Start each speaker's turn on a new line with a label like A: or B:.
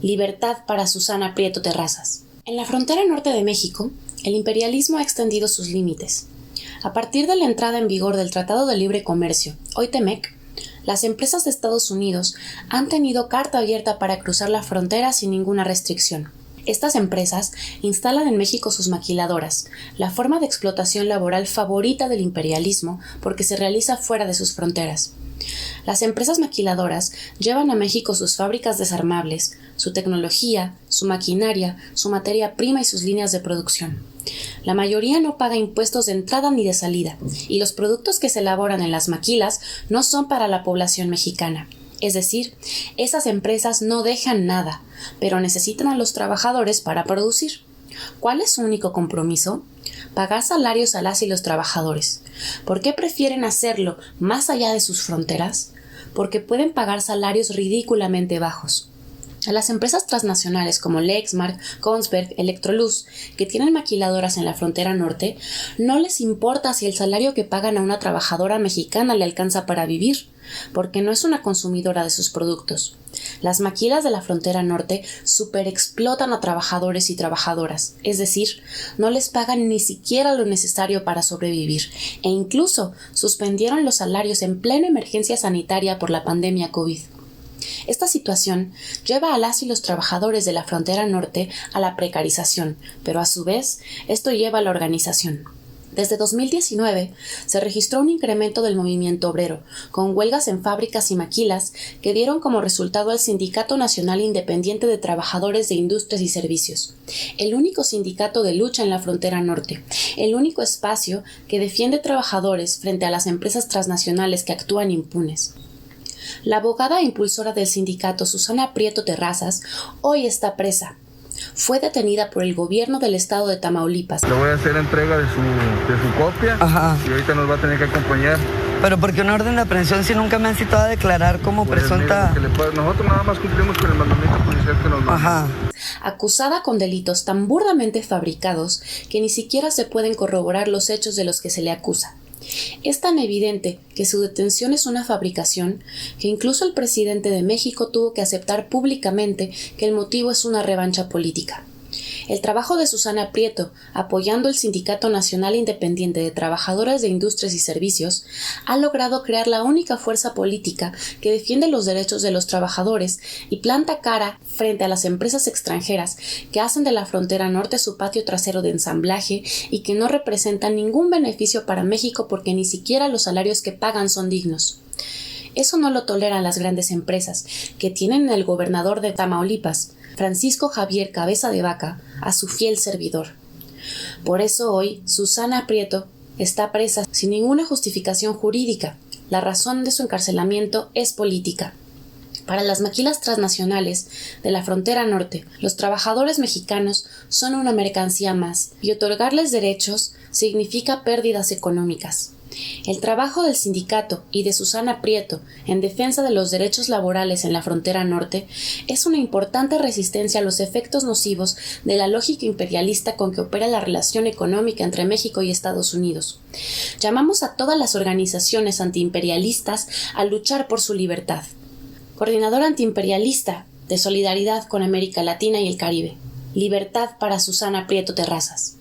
A: Libertad para Susana Prieto Terrazas. En la frontera norte de México, el imperialismo ha extendido sus límites. A partir de la entrada en vigor del Tratado de Libre Comercio, hoy TEMEC, las empresas de Estados Unidos han tenido carta abierta para cruzar la frontera sin ninguna restricción. Estas empresas instalan en México sus maquiladoras, la forma de explotación laboral favorita del imperialismo porque se realiza fuera de sus fronteras. Las empresas maquiladoras llevan a México sus fábricas desarmables, su tecnología, su maquinaria, su materia prima y sus líneas de producción. La mayoría no paga impuestos de entrada ni de salida, y los productos que se elaboran en las maquilas no son para la población mexicana. Es decir, esas empresas no dejan nada, pero necesitan a los trabajadores para producir. ¿Cuál es su único compromiso? Pagar salarios a las y los trabajadores. ¿Por qué prefieren hacerlo más allá de sus fronteras? Porque pueden pagar salarios ridículamente bajos. A las empresas transnacionales como Lexmark, Kongsberg, Electrolux, que tienen maquiladoras en la frontera norte, no les importa si el salario que pagan a una trabajadora mexicana le alcanza para vivir, porque no es una consumidora de sus productos. Las maquilas de la frontera norte superexplotan a trabajadores y trabajadoras, es decir, no les pagan ni siquiera lo necesario para sobrevivir, e incluso suspendieron los salarios en plena emergencia sanitaria por la pandemia COVID. Esta situación lleva a las y los trabajadores de la frontera norte a la precarización, pero a su vez, esto lleva a la organización. Desde 2019 se registró un incremento del movimiento obrero, con huelgas en fábricas y maquilas que dieron como resultado al Sindicato Nacional Independiente de Trabajadores de Industrias y Servicios, el único sindicato de lucha en la frontera norte, el único espacio que defiende trabajadores frente a las empresas transnacionales que actúan impunes. La abogada e impulsora del sindicato Susana Prieto Terrazas hoy está presa. Fue detenida por el gobierno del estado de Tamaulipas.
B: Le voy a hacer entrega de su copia.
C: Ajá.
B: Y ahorita nos va a tener que acompañar.
C: ¿Pero por qué una orden de aprehensión si nunca me han citado a declarar como presunta?
B: Nosotros nada más cumplimos con el mandamiento policial que nos manda.
C: Ajá.
A: Acusada con delitos tan burdamente fabricados que ni siquiera se pueden corroborar los hechos de los que se le acusa. Es tan evidente que su detención es una fabricación que incluso el presidente de México tuvo que aceptar públicamente que el motivo es una revancha política. El trabajo de Susana Prieto, apoyando el Sindicato Nacional Independiente de Trabajadoras de Industrias y Servicios, ha logrado crear la única fuerza política que defiende los derechos de los trabajadores y planta cara frente a las empresas extranjeras que hacen de la frontera norte su patio trasero de ensamblaje y que no representan ningún beneficio para México porque ni siquiera los salarios que pagan son dignos. Eso no lo toleran las grandes empresas, que tienen el gobernador de Tamaulipas, Francisco Javier Cabeza de Vaca, a su fiel servidor. Por eso hoy Susana Prieto está presa sin ninguna justificación jurídica. La razón de su encarcelamiento es política. Para las maquilas transnacionales de la frontera norte, los trabajadores mexicanos son una mercancía más, y otorgarles derechos significa pérdidas económicas. El trabajo del sindicato y de Susana Prieto en defensa de los derechos laborales en la frontera norte es una importante resistencia a los efectos nocivos de la lógica imperialista con que opera la relación económica entre México y Estados Unidos. Llamamos a todas las organizaciones antiimperialistas a luchar por su libertad. Coordinador antiimperialista de Solidaridad con América Latina y el Caribe. Libertad para Susana Prieto Terrazas.